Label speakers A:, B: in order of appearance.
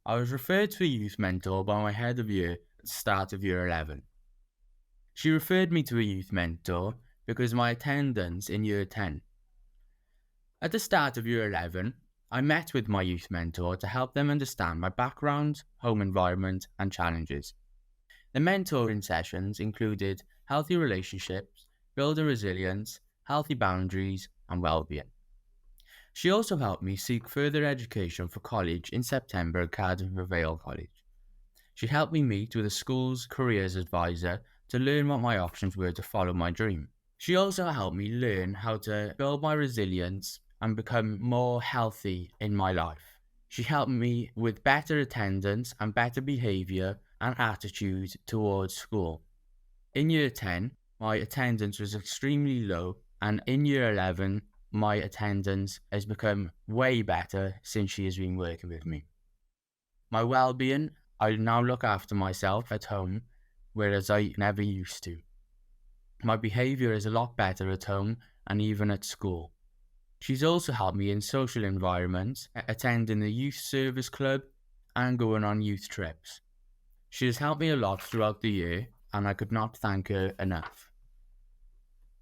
A: I was referred to a youth mentor by my head of year at the start of year 11. She referred me to a youth mentor because of my attendance in year 10. At the start of year 11, I met with my youth mentor to help them understand my background, home environment, and challenges. The mentoring sessions included healthy relationships, building resilience, healthy boundaries, and well-being. She also helped me seek further education for college in September at Cardiff Vale College. She helped me meet with a school's careers advisor to learn what my options were to follow my dream. She also helped me learn how to build my resilience and become more healthy in my life. She helped me with better attendance and better behaviour and attitude towards school. In year 10, my attendance was extremely low, and in year 11, my attendance has become way better since she has been working with me. My well-being, I now look after myself at home, whereas I never used to. My behaviour is a lot better at home and even at school. She's also helped me in social environments, attending the youth service club and going on youth trips. She has helped me a lot throughout the year, and I could not thank her enough.